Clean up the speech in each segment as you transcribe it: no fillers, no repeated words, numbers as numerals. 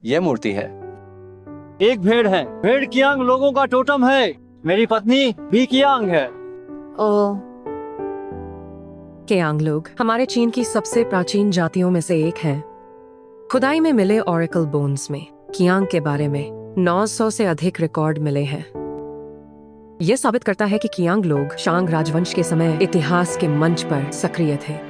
यह मूर्ति है। एक भेड़ है। भेड़ कियांग लोगों का टोटम है। मेरी पत्नी भी कियांग है। ओह, कियांग लोग हमारे चीन की सबसे प्राचीन जातियों में से एक हैं। खुदाई में मिले ऑरेकल बोन्स में कियांग के बारे में 900 से अधिक रिकॉर्ड मिले हैं। यह साबित करता है कि कियांग लोग शांग राजवंश के समय इतिहास के मंच पर सक्रिय थे।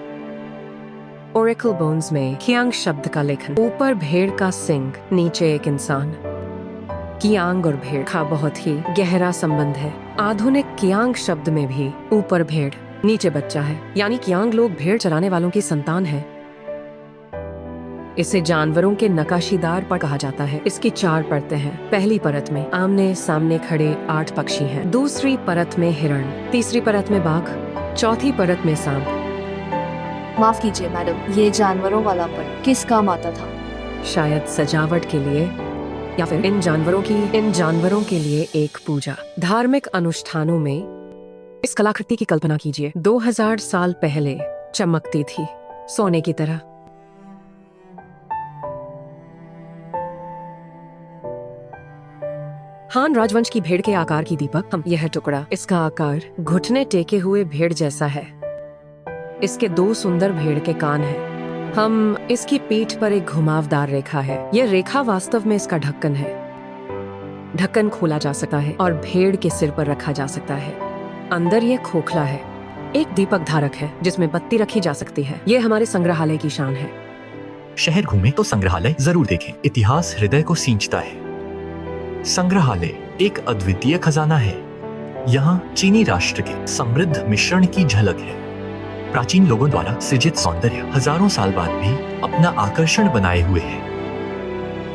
ओरेकल बोन्स में कियांग शब्द का लेखन, ऊपर भेड़ का सिंग, नीचे एक इंसान। कियांग और भेड़ का बहुत ही गहरा संबंध है। आधुनिक कियांग शब्द में भी ऊपर भेड़ नीचे बच्चा है, यानी कियांग लोग भेड़ चराने वालों की संतान है। इसे जानवरों के नकाशीदार पर कहा जाता है। इसकी 4 परतें हैं। पहली परत में आमने सामने खड़े 8 पक्षी हैं। दूसरी परत में हिरण, तीसरी परत में बाघ, चौथी परत में सांप। माफ कीजिए मैडम, ये जानवरों वाला पट किस काम आता था? शायद सजावट के लिए, या फिर इन जानवरों के लिए एक पूजा। धार्मिक अनुष्ठानों में इस कलाकृति की कल्पना कीजिए। 2000 साल पहले चमकती थी सोने की तरह। हान राजवंश की भेड़ के आकार की दीपक। हम यह टुकड़ा, इसका आकार घुटने टेके हुए भेड़ जैसा है। इसके 2 सुंदर भेड़ के कान हैं। हम इसकी पीठ पर एक घुमावदार रेखा है। यह रेखा वास्तव में इसका ढक्कन है। ढक्कन खोला जा सकता है और भेड़ के सिर पर रखा जा सकता है। अंदर यह खोखला है। एक दीपक धारक है जिसमें बत्ती रखी जा सकती है। यह हमारे संग्रहालय की शान है। शहर घूमे तो संग्रहालय जरूर देखें। इतिहास हृदय को सींचता है। संग्रहालय एक अद्वितीय खजाना है। यहाँ चीनी राष्ट्र के समृद्ध मिश्रण की झलक है। प्राचीन लोगों द्वारा सृजित सौंदर्य हजारों साल बाद भी अपना आकर्षण बनाए हुए है।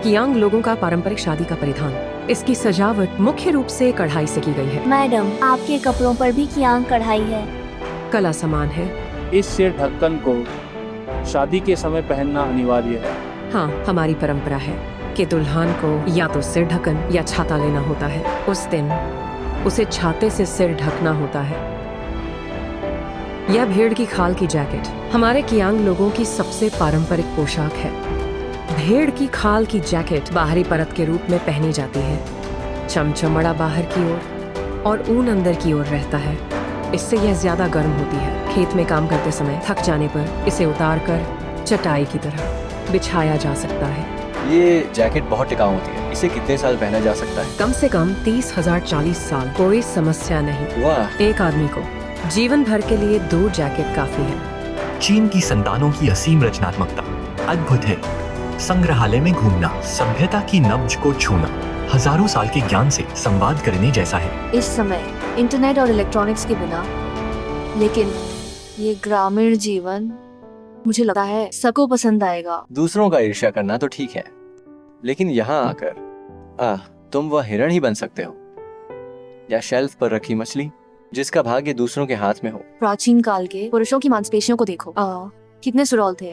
कियांग लोगों का पारंपरिक शादी का परिधान। इसकी सजावट मुख्य रूप से कढ़ाई से की गई है। मैडम, आपके कपड़ों पर भी कियांग कढ़ाई है। कला समान है। इस सिर ढक्कन को शादी के समय पहनना अनिवार्य है। हाँ, हमारी परंपरा है कि दुल्हन को या तो सिर ढकन या छाता लेना होता है। उस दिन उसे छाते से सिर ढकना होता है। यह भेड़ की खाल की जैकेट हमारे कियांग लोगों की सबसे पारंपरिक पोशाक है। भेड़ की खाल की जैकेट बाहरी परत के रूप में पहनी जाती है। चमचमड़ा बाहर की ओर और ऊन अंदर की ओर रहता है। इससे यह ज्यादा गर्म होती है। खेत में काम करते समय थक जाने पर इसे उतारकर चटाई की तरह बिछाया जा सकता है। ये जैकेट बहुत टिकाऊ होती है। इसे कितने साल पहना जा सकता है? कम से कम 30,000 40 साल, कोई समस्या नहीं। वाह! एक आदमी को जीवन भर के लिए 2 जैकेट काफी है। चीन की संतानों की असीम रचनात्मकता अद्भुत है। संग्रहालय में घूमना सभ्यता की नब्ज को छूना, हजारों साल के ज्ञान से संवाद करने जैसा है। इस समय इंटरनेट और इलेक्ट्रॉनिक्स के बिना, लेकिन ये ग्रामीण जीवन मुझे लगता है सबको पसंद आएगा। दूसरों का ईर्ष्या करना तो ठीक है, लेकिन यहाँ आकर तुम वह हिरण ही बन सकते हो, या शेल्फ पर रखी मछली जिसका भाग्य दूसरों के हाथ में हो। प्राचीन काल के पुरुषों की मांसपेशियों को देखो, कितने सुडौल थे।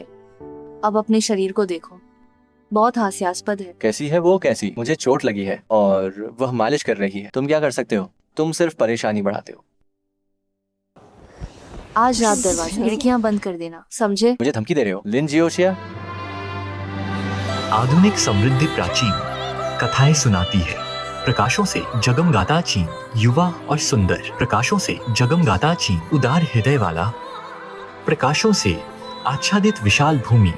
अब अपने शरीर को देखो, बहुत हास्यास्पद है। कैसी है वो? कैसी? मुझे चोट लगी है और वह मालिश कर रही है। तुम क्या कर सकते हो? तुम सिर्फ परेशानी बढ़ाते हो। आज रात दरवाजा खिड़कियां बंद कर देना, समझे? मुझे धमकी दे रहे हो? लिन जियोशिया? आधुनिक समृद्धि प्राचीन कथाएं सुनाती है। प्रकाशों से जगमगाता चीन, युवा और सुंदर। प्रकाशों से जगमगाता चीन, उदार हृदय वाला। प्रकाशों से आच्छादित विशाल भूमि।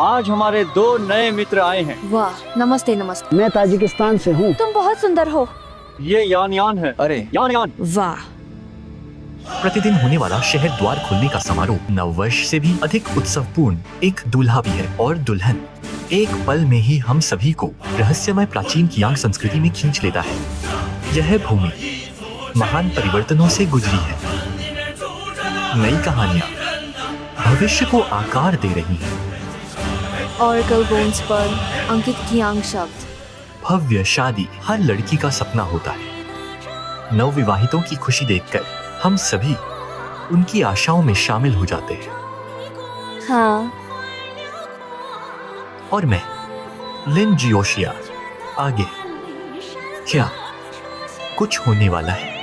आज हमारे 2 नए मित्र आए हैं। वाह, नमस्ते। नमस्ते। मैं ताजिकिस्तान से हूँ। तुम बहुत सुंदर हो। ये यान है। अरे यान। वाह। प्रतिदिन होने वाला शहर द्वार खोलने का समारोह नववर्ष से भी अधिक उत्सवपूर्ण। एक दूल्हा भी है और दुल्हन। एक पल में ही हम सभी को रहस्यमय प्राचीन कियांग संस्कृति में खींच लेता है। यह भूमि महान परिवर्तनों से गुजरी है। नई कहानियां भविष्य को आकार दे रही हैं। ऑरेकल बोन्स पर अंकित कियांग शब्द। भव्य शादी हर लड़की का सपना होता है। नवविवाहितों की खुशी देखकर हम सभी उनकी आशाओं में शामिल हो जाते हैं। हाँ। और मैं लिन जियोशिया, आगे क्या कुछ होने वाला है।